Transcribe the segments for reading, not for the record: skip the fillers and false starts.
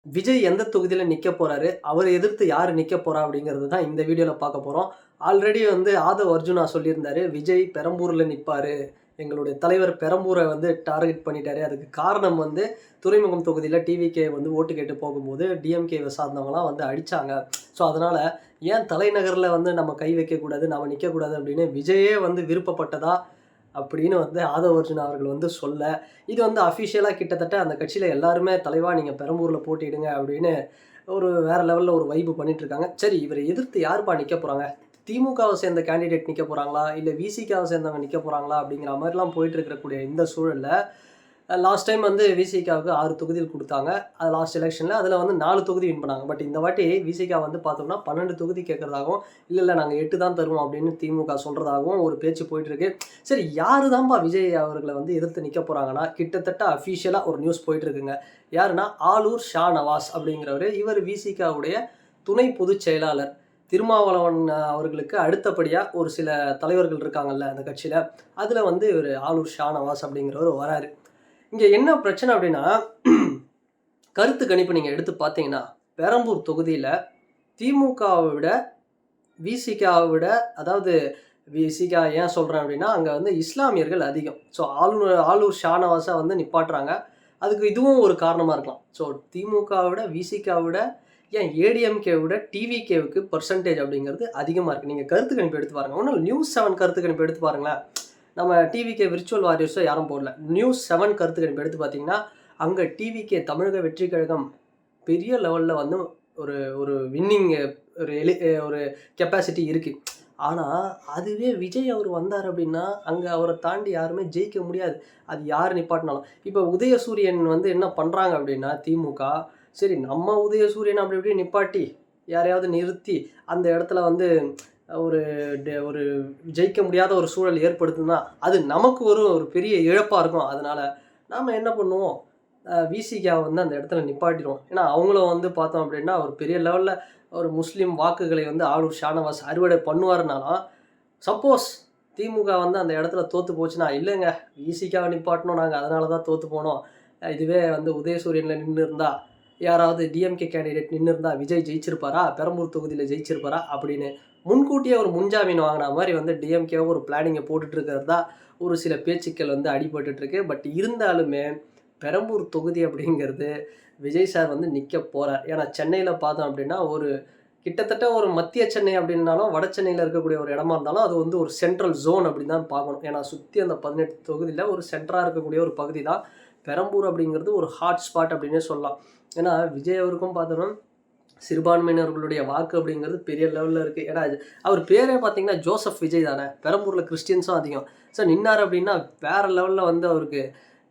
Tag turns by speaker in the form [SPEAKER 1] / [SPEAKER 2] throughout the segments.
[SPEAKER 1] விஜய் எந்த தொகுதியில நிக்க போறாரு? அவர எதிர்த்து யாரு நிக்க போறா? அப்படிங்கிறது தான் இந்த வீடியோல பார்க்க போறோம். ஆல்ரெடி வந்து ஆதவ் அர்ஜுனா சொல்லியிருந்தாரு. விஜய் பெரம்பூர்ல நிப்பாரு. எங்களுடைய தலைவர் பெரம்பூர வந்து டார்கெட் பண்ணிட்டாரு. அதுக்கு காரணம் வந்து துறைமுகம் தொகுதியில டிவிகே வந்து ஓட்டு கேட்டு போகும்போது டிஎம்கேவை சார்ந்தவங்கலாம் வந்து அடிச்சாங்க. ஸோ அதனால ஏன் தலைநகர்ல வந்து நம்ம கை வைக்கக்கூடாது, நாம நிக்கக்கூடாது அப்படின்னு விஜயே வந்து விருப்பப்பட்டதா அப்படின்னு வந்து ஆதவ் அர்ஜுனா அவர்கள் வந்து சொல்ல, இது வந்து அஃபிஷியலா கிட்டத்தட்ட அந்த கட்சியில எல்லாருமே தலைவா நீங்க பெரம்பூர்ல போட்டியிடுங்க அப்படின்னு ஒரு வேற லெவல்ல ஒரு வைப் பண்ணிட்டு இருக்காங்க. சரி இவர எதிர்த்து யாருப்பா நிக்க போறாங்க? திமுகவை சேர்ந்த கேண்டிடேட் நிக்க போறாங்களா? இல்ல விசிகாவை சேர்ந்தவங்க நிக்க போறாங்களா? அப்படிங்கிற மாரிலாம் போயிட்டு இருக்கக்கூடிய இந்த சூழல்ல லாஸ்ட் டைம் வந்து விசிகாவுக்கு 6 தொகுதிகள் குடுத்தாங்க. அது லாஸ்ட் எலக்ஷன்ல. அதுல வந்து 4 தொகுதி வின் பண்ணாங்க. பட் இந்த வாட்டி விசிகா வந்து பார்த்தோம்னா 12 தொகுதி கேட்கறதாகவும், இல்ல நாங்க 8 தான் தருவோம் அப்படின்னு திமுக சொல்றதாகவும் ஒரு பேச்சு போயிட்டு இருக்கு. சரி யாரு தான்பா விஜய் அவர்கள வந்து எதிர்த்து நிக்க போறாங்கன்னா, கிட்டத்தட்ட அஃபிஷியலா ஒரு நியூஸ் போயிட்டு இருக்குங்க. யாருன்னா ஆலூர் ஷா நவாஸ் அப்படிங்கிறவரு. இவர் விசிகாவுடைய துணை பொதுச் செயலாளர். திருமாவளவன் அவர்களுக்கு அடுத்தபடியா ஒரு சில தலைவர்கள் இருக்காங்கல்ல அந்த கட்சியில. அதுல வந்து இவரு ஆலூர் ஷா நவாஸ் அப்படிங்கிறவரு வராரு. இங்க என்ன பிரச்சனை அப்படின்னா, கருத்து கணிப்பு நீங்க எடுத்து பார்த்தீங்கன்னா, பெரம்பூர் தொகுதியில திமுகவை விட, விசிகாவை விட அதாவது விசிகா ஏன் சொல்றேன் அப்படின்னா, அங்க வந்து இஸ்லாமியர்கள் அதிகம். ஸோ ஆளூர் ஷானவாஸ வந்து நிப்பாட்டுறாங்க. அதுக்கு இதுவும் ஒரு காரணமா இருக்கலாம். ஸோ திமுகவை விட, விசிகாவை விட, ஏன் ஏடிஎம்கே விட டிவிகேவுக்கு பெர்சன்டேஜ் அப்படிங்கிறது அதிகமா இருக்கு. நீங்க கருத்து கணிப்பு எடுத்து பாருங்க. ஒண்ணும் இல்ல நியூஸ்7 கருத்து கணிப்பு எடுத்து பாருங்களேன். நம்ம டிவிகே விர்ச்சுவல் வாரியர்ஸோ யாரும் போடல. நியூஸ்7 கருத்து கணிப்பு எடுத்து பார்த்தீங்கன்னா, அங்க டிவிகே தமிழக வெற்றிக் கழகம் பெரிய லெவல்ல வந்து ஒரு ஒரு வின்னிங் ஒரு ஒரு கெப்பாசிட்டி இருக்கு. ஆனா, அதுவே விஜய் அவர் வந்தாரு அப்படின்னா, அங்க அவர தாண்டி யாருமே ஜெயிக்க முடியாது. அது யார் நிப்பாட்டினாலும். இப்ப உதயசூரியன் வந்து என்ன பண்றாங்க அப்படின்னா, திமுக சரி நம்ம உதயசூரியன் அப்படி இப்படி நிப்பாட்டி, யாரையாவது நிறுத்தி, அந்த இடத்துல வந்து ஒரு ஒரு ஜெயிக்க முடியாத ஒரு சூழல் ஏற்படுத்துனா, அது நமக்கு ஒரு பெரிய இழப்பா இருக்கும். அதனால நாம என்ன பண்ணுவோம், விசிகாவ வந்து அந்த இடத்துல நிப்பாட்டிருவோம். ஏன்னா, அவங்களும் வந்து பார்த்தோம் அப்படின்னா, ஒரு பெரிய லெவல்ல ஒரு முஸ்லீம் வாக்குகளை வந்து ஆளூர் ஷானவாஸ் அறுவடை பண்ணுவாருனாலும், சப்போஸ் திமுக வந்து அந்த இடத்துல தோத்து போச்சுன்னா, இல்லங்க விசிகாவ நிப்பாட்டினோம் நாங்க அதனால தான் தோத்து போனோம். இதுவே வந்து உதயசூரியன்ல நின்னு இருந்தா, யாராவது டிஎம்கே கேண்டிடேட் நின்னு இருந்தா விஜய் ஜெயிச்சிருப்பாரா? பெரம்பூர் தொகுதியில ஜெயிச்சிருப்பாரா? அப்படின்னு முன்கூட்டியே ஒரு முன்ஜாமீன் வாங்கின மாதிரி வந்து டிஎம்கேவும் ஒரு பிளானிங்கை போட்டுட்டு இருக்கிறது தான் ஒரு சில பேச்சுக்கள் வந்து அடிபட்டுட்டு இருக்கு. பட் இருந்தாலுமே பெரம்பூர் தொகுதி அப்படிங்கிறது விஜய் சார் வந்து நிற்க போறார். ஏன்னா சென்னையில் பார்த்தோம் அப்படின்னா ஒரு கிட்டத்தட்ட ஒரு மத்திய சென்னை அப்படின்னாலும் வட சென்னையில் இருக்கக்கூடிய ஒரு இடமா இருந்தாலும் அது வந்து ஒரு சென்ட்ரல் ஜோன் அப்படின்னு தான் பார்க்கணும். ஏன்னா சுற்றி அந்த 18 தொகுதியில் ஒரு சென்டராக இருக்கக்கூடிய ஒரு பகுதி தான் பெரம்பூர் அப்படிங்கிறது ஒரு ஹாட் ஸ்பாட் அப்படின்னே சொல்லலாம். ஏன்னா விஜய் அவருக்கும் பார்த்தோம்னா சிறுபான்மையினர்களுடைய வாக்கு அப்படிங்கிறது பெரிய லெவலில் இருக்குது. ஏன்னா அவர் பேரே பார்த்தீங்கன்னா ஜோசப் விஜய் தானே. பெரம்பூரில் கிறிஸ்டியன்ஸும் அதிகம். ஸோ நின்னார் அப்படின்னா வேறு லெவலில் வந்து அவருக்கு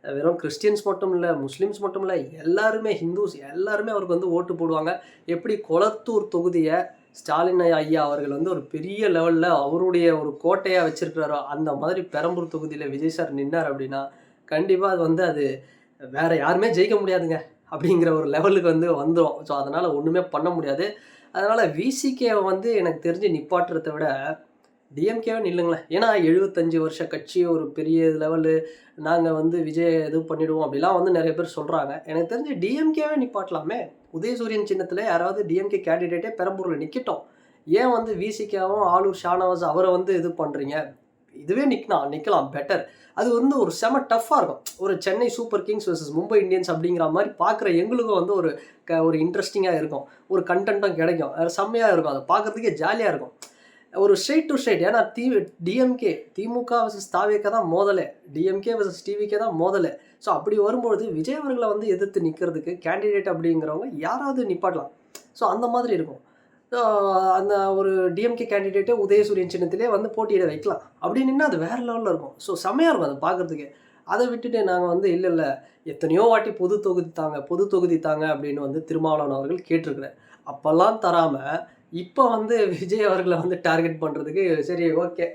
[SPEAKER 1] வெறும் கிறிஸ்டியன்ஸ் மட்டும் இல்லை, முஸ்லீம்ஸ் மட்டும் இல்லை, எல்லாருமே ஹிந்துஸ் எல்லாருமே அவருக்கு வந்து ஓட்டு போடுவாங்க. எப்படி கொளத்தூர் தொகுதியை ஸ்டாலின் ஐயா அவர்கள் வந்து ஒரு பெரிய லெவலில் அவருடைய ஒரு கோட்டையாக வச்சிருக்கிறாரோ அந்த மாதிரி பெரம்பூர் தொகுதியில் விஜய் சார் நின்னார் அப்படின்னா கண்டிப்பாக அது வந்து அது வேறு யாருமே ஜெயிக்க முடியாதுங்க அப்படிங்கிற ஒரு லெவலுக்கு வந்து வந்துடும். ஸோ அதனால் ஒன்றுமே பண்ண முடியாது. அதனால் விசிகேவை வந்து எனக்கு தெரிஞ்சு நிப்பாட்டுறதை விட டிஎம்கேவே நில்லுங்களேன். ஏன்னா 75 வருஷ கட்சி ஒரு பெரிய லெவலு நாங்கள் வந்து விஜய் இது பண்ணிவிடுவோம் அப்படிலாம் வந்து நிறைய பேர் சொல்கிறாங்க. எனக்கு தெரிஞ்சு டிஎம்கேவே நிப்பாட்டலாமே. உதயசூரியன் சின்னத்தில் யாராவது டிஎம்கே கேண்டிடேட்டே பெரம்பூரில் நிற்கட்டும். ஏன் வந்து விசிகாவும் ஆளூர் ஷானவாஸ் அவரை வந்து இது பண்ணுறீங்க? இதுவே நிற்கலாம் பெட்டர். அது வந்து ஒரு செம டஃப்பாக இருக்கும். ஒரு Chennai super Kings versus Mumbai Indians அப்படிங்கிற மாதிரி பார்க்குற எங்களுக்கும் வந்து ஒரு இன்ட்ரெஸ்டிங்காக இருக்கும். ஒரு கண்டென்ட்டும் கிடைக்கும். செம்மையாக இருக்கும். அதை பார்க்குறதுக்கே ஜாலியாக இருக்கும். ஒரு ஸ்ட்ரெயிட் டு ஸ்ட்ரெயிட். ஏன்னா டிஎம்கே திமுக வெர்சஸ் தாவேக தான் மோதலே. டிஎம்கே வெர்சஸ் டிவிகே தான் மோதலே. ஸோ அப்படி வரும்பொழுது விஜய் அவர்களை வந்து எதிர்த்து நிற்கிறதுக்கு கேண்டிடேட் அப்படிங்கிறவங்க யாராவது நிப்பாட்டலாம். ஸோ அந்த மாதிரி இருக்கும். அந்த ஒரு டிஎம்கே கேண்டிடேட்டே உதயசூரியன் சின்னத்திலே வந்து போட்டியிட வைக்கலாம். அப்படி நின்னா அது வேறு லெவலில் இருக்கும். ஸோ செம்மையாக இருக்கும் அதை பார்க்குறதுக்கு. அதை விட்டுட்டு நாங்கள் வந்து இல்லை எத்தனையோ வாட்டி பொது தொகுதி தாங்க அப்படின்னு வந்து திருமாவளவன் அவர்கள் கேட்டிருக்கிறார். அப்போல்லாம் தராமல் இப்போ வந்து விஜய் அவர்களை வந்து டார்கெட் பண்ணுறதுக்கு சரி ஓகே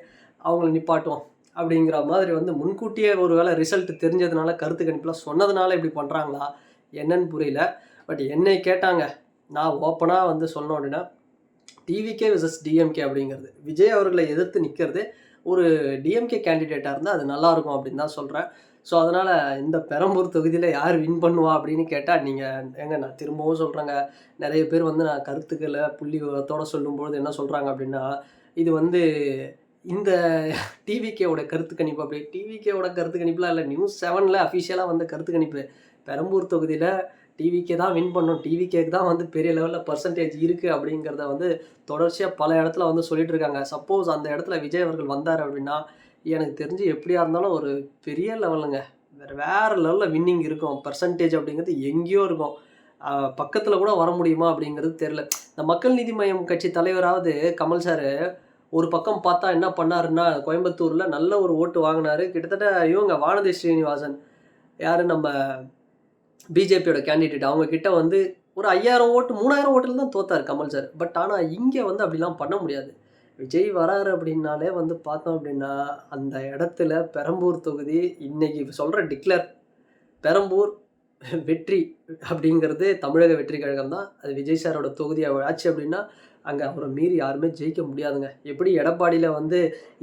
[SPEAKER 1] அவங்கள நிப்பாட்டுவோம் அப்படிங்கிற மாதிரி வந்து முன்கூட்டியே ஒரு வேளை ரிசல்ட் தெரிஞ்சதுனால கருத்து கணிப்பெலாம் சொன்னதுனால இப்படி பண்ணுறாங்களா என்னன்னு புரியல. பட் என்னை கேட்டாங்க நான் ஓப்பனாக வந்து சொன்னோம் அப்படின்னா டிவிகே வெர்சஸ் டிஎம்கே அப்படிங்கிறது விஜய் அவர்களை எதிர்த்து நிற்கிறது ஒரு டிஎம்கே கேண்டிடேட்டாக இருந்தால் அது நல்லாயிருக்கும் அப்படின்னு தான் சொல்கிறேன். ஸோ அதனால் இந்த பெரம்பூர் தொகுதியில் யார் வின் பண்ணுவா அப்படின்னு கேட்டால் நீங்கள் ஏங்க நான் திரும்பவும் சொல்கிறேங்க, நிறைய பேர் வந்து நான் கருத்துக்களை புள்ளி விவரத்தோடு சொல்லும்பொழுது என்ன சொல்கிறாங்க அப்படின்னா, இது வந்து இந்த டிவிகேவோட கருத்து கணிப்பு. அப்படி டிவிகேவோட கருத்து கணிப்புலாம் இல்லை, நியூஸ் 7ல் அஃபிஷியலாக வந்த கருத்து கணிப்பு. பெரம்பூர் தொகுதியில் டிவிகே தான் வின் பண்ணும், டிவிகேக்கு தான் வந்து பெரிய லெவலில் பர்சன்டேஜ் இருக்குது அப்படிங்கிறத வந்து தொடர்ச்சியாக பல இடத்துல வந்து சொல்லிட்டு இருக்காங்க. சப்போஸ் அந்த இடத்துல விஜய் அவர்கள் வந்தார் அப்படின்னா எனக்கு தெரிஞ்சு எப்படியா இருந்தாலும் ஒரு பெரிய லெவலுங்க, வேறு லெவலில் வின்னிங் இருக்கும். பர்சன்டேஜ் அப்படிங்கிறது எங்கேயோ இருக்கும், பக்கத்தில் கூட வர முடியுமா அப்படிங்கிறது தெரில. இந்த மக்கள் நீதி மய்யம் கட்சி தலைவராவது கமல் சார் ஒரு பக்கம் பார்த்தா என்ன பண்ணாருன்னா, கோயம்புத்தூரில் நல்ல ஒரு ஓட்டு வாங்கினார். கிட்டத்தட்ட இவங்க வானதி ஸ்ரீனிவாசன், யார் நம்ம பிஜேபியோட கேண்டிடேட், அவங்க கிட்ட வந்து ஒரு 5000 ஓட்டு 3000 ஓட்டில் தான் தோத்தார் கமல் சார். பட் ஆனால் இங்கே வந்து அப்படிலாம் பண்ண முடியாது. விஜய் வராரு அப்படின்னாலே வந்து பார்த்தோம் அப்படின்னா, அந்த இடத்துல பெரம்பூர் தொகுதி இன்னைக்கு சொல்கிற டிக்ளேர் பெரம்பூர் வெற்றி அப்படிங்கிறது தமிழக வெற்றி கழகம் தான். அது விஜய் சாரோட தொகுதியாக ஆச்சு அப்படின்னா அங்கே அவரை மீறி யாருமே ஜெயிக்க முடியாதுங்க. எப்படி எடப்பாடியில் வந்து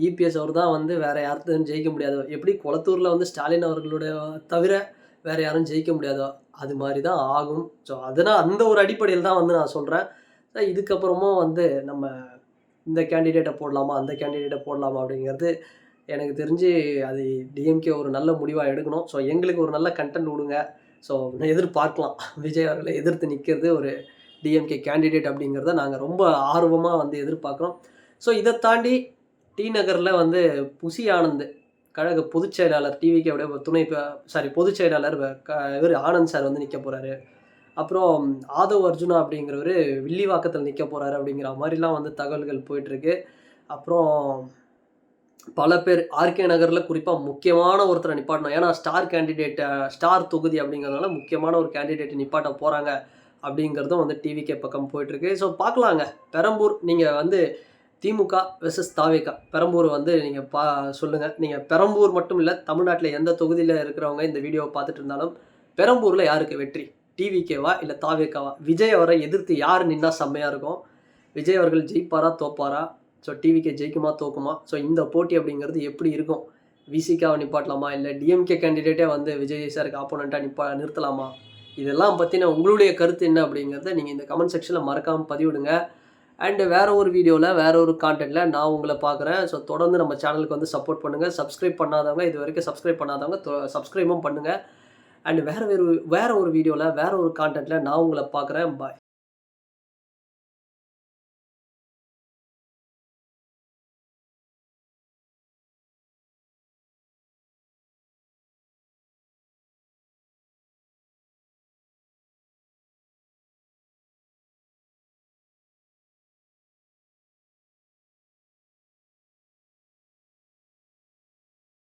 [SPEAKER 1] இபிஎஸ் அவர் தான் வந்து வேறு யார்த்தையும் ஜெயிக்க முடியாது, எப்படி குளத்தூரில் வந்து ஸ்டாலின் அவர்களுடைய தவிர வேறு யாரும் ஜெயிக்க முடியாதோ அது மாதிரி தான் ஆகும். ஸோ அதனால் அந்த ஒரு அடிப்படையில் தான் வந்து நான் சொல்கிறேன். இதுக்கப்புறமும் வந்து நம்ம இந்த கேண்டிடேட்டை போடலாமா அந்த கேண்டிடேட்டை போடலாமா அப்படிங்கிறது எனக்கு தெரிஞ்சு அது டிஎம்கே ஒரு நல்ல முடிவாக எடுக்கணும். ஸோ எங்களுக்கு ஒரு நல்ல கண்டென்ட் விடுங்க. ஸோ எதிர்பார்க்கலாம், விஜய் அவர்களை எதிர்த்து நிற்கிறது ஒரு டிஎம்கே கேண்டிடேட் அப்படிங்கிறத நாங்கள் ரொம்ப ஆர்வமாக வந்து எதிர்பார்க்குறோம். ஸோ இதை தாண்டி டி நகரில் வந்து புசி ஆனந்த் கழக பொதுச் செயலாளர், டிவிகேவுடைய பொதுச் செயலாளர் இவர் ஆனந்த் சார் வந்து நிற்க போகிறாரு. அப்புறம் ஆதவ் அர்ஜுனா அப்படிங்கிறவர் வில்லிவாக்கத்தில் நிற்க போகிறாரு அப்படிங்கிற மாதிரிலாம் வந்து தகவல்கள் போயிட்டுருக்கு. அப்புறம் பல பேர் ஆர்கே நகரில் குறிப்பாக முக்கியமான ஒருத்தரை நிப்பாட்டணும், ஏன்னா ஸ்டார் தொகுதி அப்படிங்கிறதுனால முக்கியமான ஒரு கேண்டிடேட் நிப்பாட்ட போகிறாங்க அப்படிங்கிறதும் வந்து டிவிகே பக்கம் போயிட்டுருக்கு. ஸோ பார்க்கலாங்க. பெரம்பூர் நீங்கள் வந்து திமுக வெர்சஸ் தாவேகா, பெரம்பூர் வந்து நீங்கள் சொல்லுங்கள். நீங்கள் பெரம்பூர் மட்டும் இல்லை, தமிழ்நாட்டில் எந்த தொகுதியில் இருக்கிறவங்க இந்த வீடியோவை பார்த்துட்டு இருந்தாலும் பெரம்பூரில் யாருக்கு வெற்றி, டிவிகேவா இல்லை தாவேகாவா? விஜய் அவரை எதிர்த்து யார் நின்னா செம்மையாக இருக்கும்? விஜய் அவர்கள் ஜெயிப்பாரா தோப்பாரா? ஸோ டிவிகே ஜெயிக்குமா தோக்குமா? ஸோ இந்த போட்டி அப்படிங்கிறது எப்படி இருக்கும்? விசிகாவை நிப்பாட்டலாமா இல்லை டிஎம்கே கேண்டிடேட்டே வந்து விஜய் சாருக்கு ஆப்போனண்ட்டாக நிறுத்தலாமா? இதெல்லாம் பற்றின உங்களுடைய கருத்து என்ன அப்படிங்கிறத நீங்கள் இந்த கமெண்ட் செக்ஷனில் மறக்காமல் பதிவிடுங்க. அண்டு வேறு ஒரு வீடியோவில் வேறு ஒரு கான்டென்ட்டில் நான் உங்களை பார்க்குறேன். ஸோ தொடர்ந்து நம்ம சேனலுக்கு வந்து சப்போர்ட் பண்ணுங்கள். சப்ஸ்கிரைப் பண்ணாதவங்க, இது வரைக்கும் சப்ஸ்கிரைப் பண்ணாதவங்க சப்ஸ்கிரைபும் பண்ணுங்கள். அண்டு வேறு ஒரு வீடியோவில் வேறு ஒரு கான்டென்ட்டில் நான் உங்களை பார்க்குறேன். பாய்.